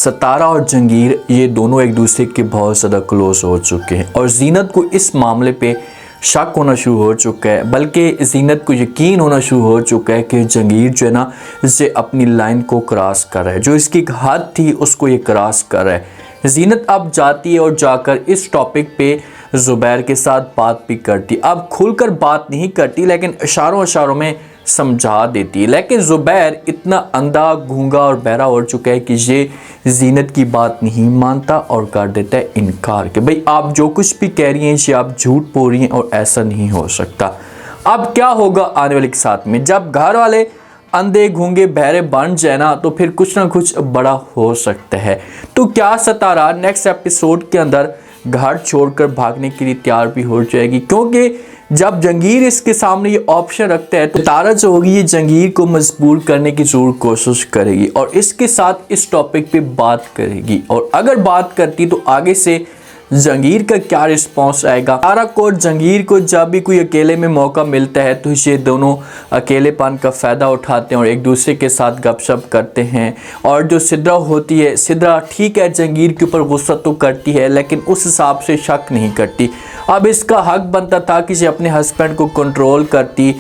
सतारा और जंगीर ये दोनों एक दूसरे के बहुत ज़्यादा क्लोज हो चुके हैं और जीनत को इस मामले पे शक होना शुरू हो चुका है, बल्कि जीनत को यकीन होना शुरू हो चुका है कि जंगीर जो है ना इसे अपनी लाइन को क्रॉस कर रहा है, जो इसकी हद थी उसको ये क्रॉस कर रहा है। जीनत अब जाती है और जाकर इस टॉपिक पे ज़ुबैर के साथ बात भी करती, अब खुलकर बात नहीं करती लेकिन इशारों इशारों में समझा देती है। लेकिन ज़ुबैर इतना अंधा गूंगा और बहरा हो चुका है कि ये जीनत की बात नहीं मानता और कर देता है इनकार कि भाई आप जो कुछ भी कह रही हैं ये आप झूठ बोल रही हैं और ऐसा नहीं हो सकता। अब क्या होगा आने वाले के साथ में, जब घर वाले अंधे गूंगे बहरे बन जाए ना तो फिर कुछ ना कुछ बड़ा हो सकता है। तो क्या सतारा नेक्स्ट एपिसोड के अंदर घर छोड़कर भागने के लिए तैयार भी हो जाएगी, क्योंकि जब जंगीर इसके सामने ये ऑप्शन रखता है तो तारा जो होगी ये जंगीर को मजबूर करने की जरूर कोशिश करेगी और इसके साथ इस टॉपिक पे बात करेगी। और अगर बात करती तो आगे से जंगीर का क्या रिस्पॉन्स आएगा। तारा को और जंगीर को जब भी कोई अकेले में मौका मिलता है तो ये दोनों अकेलेपन का फ़ायदा उठाते हैं और एक दूसरे के साथ गपशप करते हैं। और जो सिद्रा होती है, सिद्रा ठीक है जंगीर के ऊपर गुस्सा तो करती है लेकिन उस हिसाब से शक नहीं करती। अब इसका हक बनता था कि ये अपने हस्बैंड को कंट्रोल करती,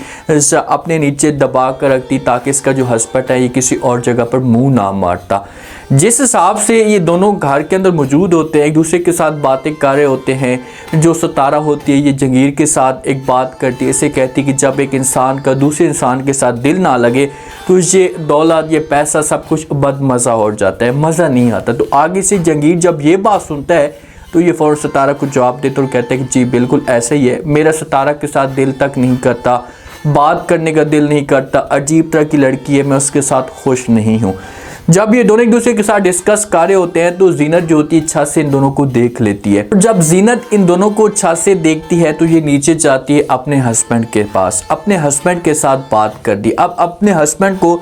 अपने नीचे दबा कर रखती ताकि इसका जो हस्बैंड है ये किसी और जगह पर मुंह ना मारता। जिस हिसाब से ये दोनों घर के अंदर मौजूद होते हैं, एक दूसरे के साथ बातें कर रहे होते हैं, जो सतारा होती है ये जंगीर के साथ एक बात करती है, इसे कहती कि जब एक इंसान का दूसरे इंसान के साथ दिल ना लगे तो ये दौलत ये पैसा सब कुछ बदमज़ा हो जाता है, मज़ा नहीं आता। तो आगे से जंगीर जब ये बात सुनता है तो ये फ़ौरन सतारा को जवाब देता और कहता है कि जी बिल्कुल ऐसा ही है, मेरा सतारा के साथ दिल तक नहीं करता, बात करने का दिल नहीं करता, अजीब तरह की लड़की है, मैं उसके साथ खुश नहीं हूँ। जब ये दोनों एक दूसरे के साथ डिस्कस कर रहे होते हैं तो जीनत जो होती है छत से इन दोनों को देख लेती है। जब जीनत इन दोनों को छत से देखती है तो ये नीचे जाती है अपने हस्बैंड के पास, अपने हस्बैंड के साथ बात कर दी। अब अपने हस्बैंड को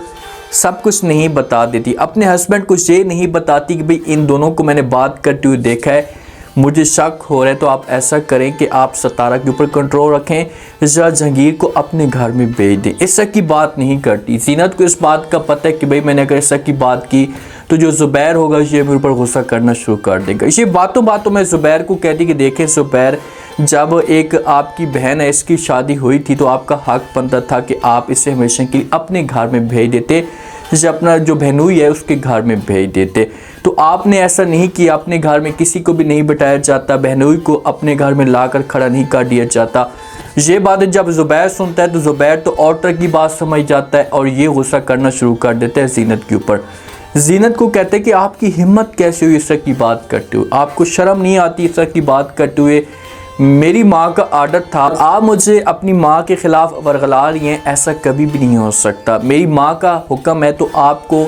सब कुछ नहीं बता देती, अपने हस्बैंड को ये नहीं बताती कि भाई इन दोनों को मैंने बात करते हुए देखा है, मुझे शक हो रहा है, तो आप ऐसा करें कि आप सतारा के ऊपर कंट्रोल रखें या जंगीर को अपने घर में भेज दें। इस की बात नहीं करती। जीनत को इस बात का पता है कि भाई मैंने अगर इस की बात की तो जो ज़ुबैर होगा ये मेरे ऊपर गुस्सा करना शुरू कर देगा। इसी बातों बातों में ज़ुबैर को कहती कि देखें ज़ुबैर, जब एक आपकी बहन है इसकी शादी हुई थी तो आपका हक बनता था कि आप इसे हमेशा के लिए अपने घर में भेज देते, जैसे अपना जो बहनोई है उसके घर में भेज देते। तो आपने ऐसा नहीं किया, अपने घर में किसी को भी नहीं बिठाया जाता, बहनोई को अपने घर में लाकर खड़ा नहीं कर दिया जाता। ये बात जब ज़ुबैर सुनता है तो ज़ुबैर तो और तरह की बात समझ जाता है और ये गुस्सा करना शुरू कर देता है जीनत के ऊपर। जीनत को कहते हैं कि आपकी हिम्मत कैसे हुई इस तरह की बात करते हुए, आपको शर्म नहीं आती इस तरह की बात करते हुए, मेरी माँ का आर्डर था, आप मुझे अपनी माँ के ख़िलाफ़ वरगला रही हैं, ऐसा कभी भी नहीं हो सकता, मेरी माँ का हुक्म है, तो आपको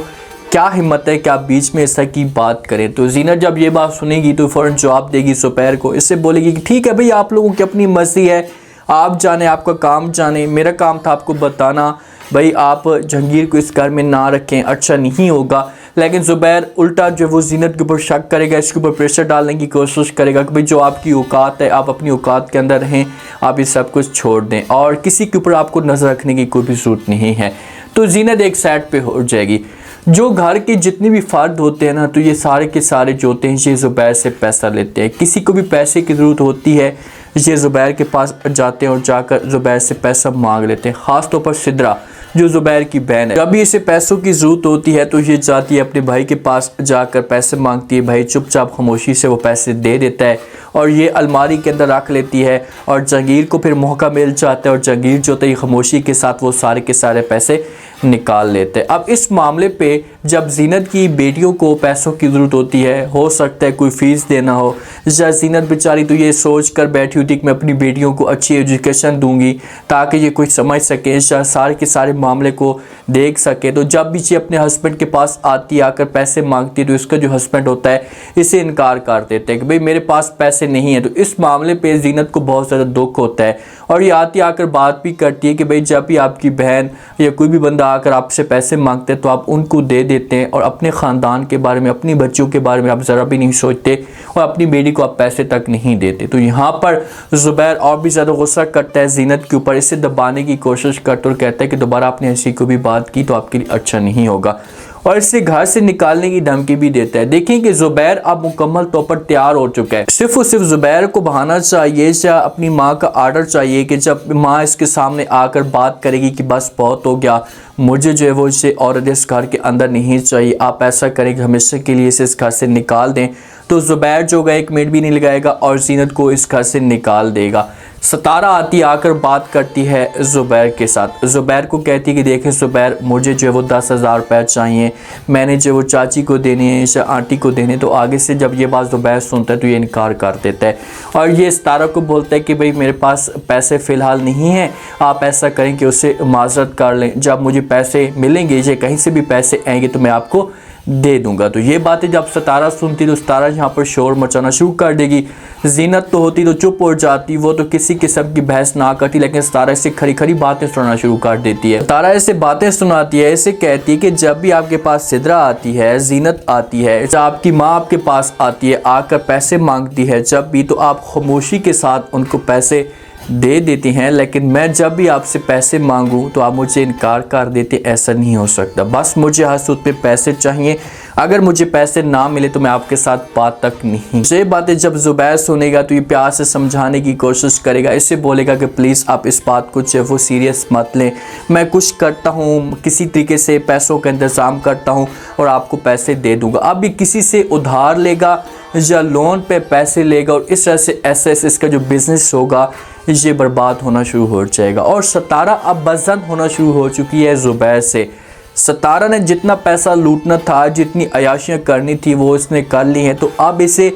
क्या हिम्मत है कि आप बीच में ऐसा की बात करें। तो जीनत जब ये बात सुनेगी तो फ़ौरन जवाब देगी ज़ुबैर को, इससे बोलेगी कि ठीक है भाई आप लोगों की अपनी मर्ज़ी है, आप जाने, आपका काम जाने, मेरा काम था आपको बताना भाई आप जंगीर को इस घर में ना रखें, अच्छा नहीं होगा। लेकिन ज़ुबैर उल्टा जो वो जीनत के ऊपर शक करेगा, इसके ऊपर प्रेशर डालने की कोशिश करेगा कि भाई जो आपकी औकात है आप अपनी औकात के अंदर रहें, आप ये सब कुछ छोड़ दें और किसी के ऊपर आपको नज़र रखने की कोई भी ज़रूरत नहीं है। तो जीनत एक साइड पे हो जाएगी। जो घर के जितने भी फ़र्द होते हैं ना तो ये सारे के सारे जो होते हैं ये ज़ुबैर से पैसा लेते हैं, किसी को भी पैसे की ज़रूरत होती है ये ज़ुबैर के पास जाते हैं और जाकर ज़ुबैर से पैसा मांग लेते हैं। ख़ास तौर पर सिद्रा जो ज़ुबैर की बहन है, जब भी इसे पैसों की ज़रूरत होती है तो ये जाती है अपने भाई के पास जाकर पैसे मांगती है, भाई चुपचाप खामोशी से वो पैसे दे देता है और ये अलमारी के अंदर रख लेती है और जंगीर को फिर मौका मिल जाता है और जंगीर जो है खामोशी के साथ वो सारे के सारे पैसे निकाल लेते हैं। अब इस मामले पे जब जीनत की बेटियों को पैसों की ज़रूरत होती है, हो सकता है कोई फ़ीस देना हो, या जीनत बेचारी तो ये सोच कर बैठी हुई थी कि मैं अपनी बेटियों को अच्छी एजुकेशन दूंगी ताकि ये कुछ समझ सके, या सारे के सारे मामले को देख सके। तो जब भी ये अपने हस्बैंड के पास आती, आकर पैसे मांगती, तो इसका जो हस्बैंड होता है इसे इनकार कर देते हैं कि भाई मेरे पास पैसे नहीं है। तो इस मामले पे जीनत को बहुत ज़्यादा दुख होता है और ये आती आकर बात भी करती है कि भाई जब भी आपकी बहन या कोई भी बंदा आकर आपसे पैसे मांगते हैं तो आप उनको दे देते हैं और अपने ख़ानदान के बारे में, अपनी बच्चों के बारे में आप ज़रा भी नहीं सोचते और अपनी बेटी को आप पैसे तक नहीं देते। तो यहाँ पर ज़ुबैर और भी ज़्यादा गुस्सा करता है जीनत के ऊपर, इसे दबाने की कोशिश करता और कहता है कि दोबारा आपने ऐसी कोई भी बात की तो आपके लिए अच्छा नहीं होगा। और इसे घर से निकालने की धमकी भी देता है। देखिए कि ज़ुबैर अब मुकम्मल तौर पर तैयार हो चुका है। सिर्फ और सिर्फ ज़ुबैर को बहाना चाहिए या अपनी माँ का आर्डर चाहिए कि जब माँ इसके सामने आकर बात करेगी कि बस बहुत हो गया, मुझे जो है वो इसे और इस घर के अंदर नहीं चाहिए, आप ऐसा करें कि हमेशा के लिए इसे इस घर से निकाल दें, तो ज़ुबैर जो होगा 1 मिनट भी नहीं लगाएगा और ज़ीनत को इस घर से निकाल देगा। सतारा आती आकर बात करती है ज़ुबैर के साथ। ज़ुबैर को कहती है कि देखें ज़ुबैर, मुझे जो है वो 10,000 रुपये चाहिए, मैंने जो वो चाची को देने हैं या आंटी को देने। तो आगे से जब ये बात ज़ुबैर सुनता है तो ये इनकार कर देता है और ये सतारा को बोलता है कि भाई मेरे पास पैसे फ़िलहाल नहीं हैं, आप ऐसा करें कि उससे माजरत कर लें, जब मुझे पैसे मिलेंगे या कहीं से भी पैसे आएंगे तो मैं आपको दे दूंगा। तो ये बातें जब सतारा सुनती तो सतारा यहाँ पर शोर मचाना शुरू कर देगी। ज़ीनत तो होती तो चुप हो जाती, वो तो किसी किस्म की बहस ना करती, लेकिन सतारा इससे खरी खरी बातें सुनाना शुरू कर देती है। सतारा ऐसे बातें सुनाती है, ऐसे कहती है कि जब भी आपके पास सिदरा आती है, ज़ीनत आती है, जब आपकी माँ आपके पास आती है आकर पैसे मांगती है जब भी, तो आप खामोशी के साथ उनको पैसे दे देती हैं, लेकिन मैं जब भी आपसे पैसे मांगूं तो आप मुझे इनकार कर देते। ऐसा नहीं हो सकता, बस मुझे हर सूद पे पैसे चाहिए, अगर मुझे पैसे ना मिले तो मैं आपके साथ बात तक नहीं। ये बातें जब ज़ुबैर सुनेगा तो ये प्यार से समझाने की कोशिश करेगा, इससे बोलेगा कि प्लीज़ आप इस बात को जो वो सीरियस मत लें, मैं कुछ करता हूँ, किसी तरीके से पैसों का इंतज़ाम करता हूँ और आपको पैसे दे दूँगा। अब ये किसी से उधार लेगा या लोन पे पैसे लेगा और इस तरह से ऐसे इसका जो बिज़नेस होगा ये बर्बाद होना शुरू हो जाएगा। और सतारा अब बज़न होना शुरू हो चुकी है ज़ुबैर से। सतारा ने जितना पैसा लूटना था, जितनी अयाशियाँ करनी थी वो इसने कर ली हैं, तो अब इसे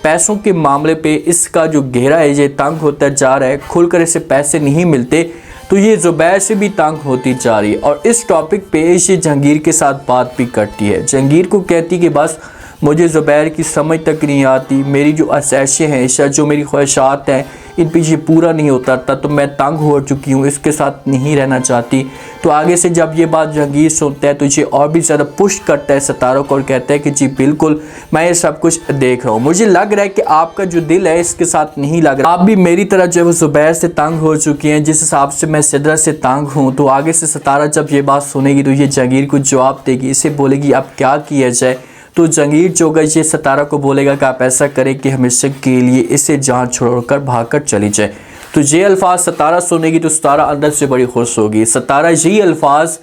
पैसों के मामले पे इसका जो घेरा है ये तंग होता जा रहा है। खुलकर इसे पैसे नहीं मिलते तो ये ज़ुबैर से भी तंग होती जा रही है और इस टॉपिक पे ये जहांगीर के साथ बात भी करती है। जहांगीर को कहती कि बस मुझे ज़ुबैर की समझ तक नहीं आती, मेरी जो आशा हैं या जो मेरी ख्वाहिशात हैं इन पे ये पूरा नहीं उतरता, तो मैं तंग हो चुकी हूँ, इसके साथ नहीं रहना चाहती। तो आगे से जब ये बात जहांगीर सुनता है तो ये और भी ज़्यादा पुश करता है सतारा को और कहता है कि जी बिल्कुल मैं ये सब कुछ देख रहा हूँ, मुझे लग रहा है कि आपका जो दिल है इसके साथ नहीं लग रहा, आप भी मेरी तरह जो है वो ज़ुबैर से तंग हो चुकी हैं जिस हिसाब से मैं सिदरा से तंग हूँ। तो आगे से सतारा जब ये बात सुनेगी तो ये जहांगीर को जवाब देगी, इसे बोलेगी अब क्या किया जाए। तो जहांगीर जो होगा ये सतारा को बोलेगा कि आप ऐसा करें कि हमेशा के लिए इसे जान छोड़कर भागकर चली जाए। तो ये अल्फाज सतारा सुनेगी तो सतारा अंदर से बड़ी खुश होगी। सतारा ये अल्फाज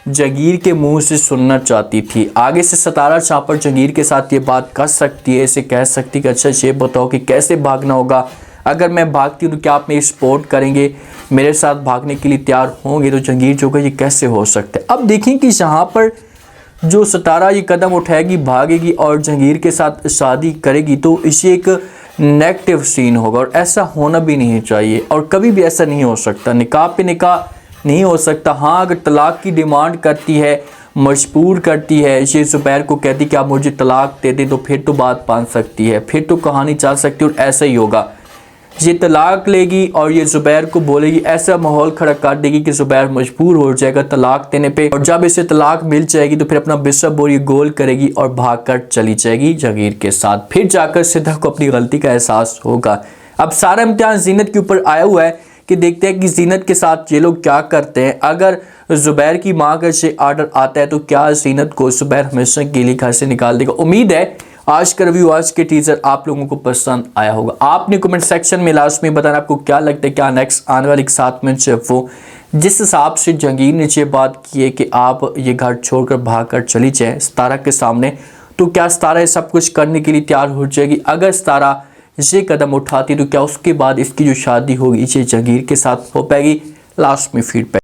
जहांगीर के मुंह से सुनना चाहती थी। आगे से सतारा चापर जहांगीर के साथ ये बात कर सकती है, इसे कह सकती है कि अच्छा ये बताओ कि कैसे भागना होगा, अगर मैं भागती हूँ तो क्या आप मेरी सपोर्ट करेंगे, मेरे साथ भागने के लिए तैयार होंगे। तो जहांगीर जो होगा ये कैसे हो सकता है। अब देखें कि यहाँ पर जो सतारा ये कदम उठाएगी, भागेगी और जहांगीर के साथ शादी करेगी तो इसे एक नेगेटिव सीन होगा और ऐसा होना भी नहीं चाहिए और कभी भी ऐसा नहीं हो सकता। निकाह पे निकाह नहीं हो सकता। हाँ, अगर तलाक की डिमांड करती है, मजबूर करती है, ये ज़ुबैर को कहती कि आप मुझे तलाक दे दें, तो फिर तो बात बन सकती है, फिर तो कहानी चल सकती है और ऐसा ही होगा। ये तलाक लेगी और ये ज़ुबैर को बोलेगी, ऐसा माहौल खड़ा कर देगी कि ज़ुबैर मजबूर हो जाएगा तलाक देने पे और जब इसे तलाक मिल जाएगी तो फिर अपना बिस्सा बोरी गोल करेगी और भागकर चली जाएगी जहांगीर के साथ। फिर जाकर सिद्धा को अपनी गलती का एहसास होगा। अब सारा इम्तिहान ज़ीनत के ऊपर आया हुआ है कि देखते हैं कि ज़ीनत के साथ ये लोग क्या करते हैं। अगर ज़ुबैर की माँ का से आर्डर आता है तो क्या ज़ीनत को ज़ुबैर हमेशा के लिए घर से निकाल देगा। उम्मीद है आज का रिव्यू, आज के टीजर आप लोगों को पसंद आया होगा। आपने कमेंट सेक्शन में लास्ट में बताना आपको क्या लगता है, क्या नेक्स्ट आने वाली 7 मिनट से वो जिस हिसाब से जहांगीर ने ये बात की है कि आप ये घर छोड़कर भागकर चली जाएं सतारा के सामने, तो क्या सतारा ये सब कुछ करने के लिए तैयार हो जाएगी। अगर सतारा ये कदम उठाती तो क्या उसके बाद इसकी जो शादी होगी ये जहांगीर के साथ हो पाएगी। लास्ट में फीडबैक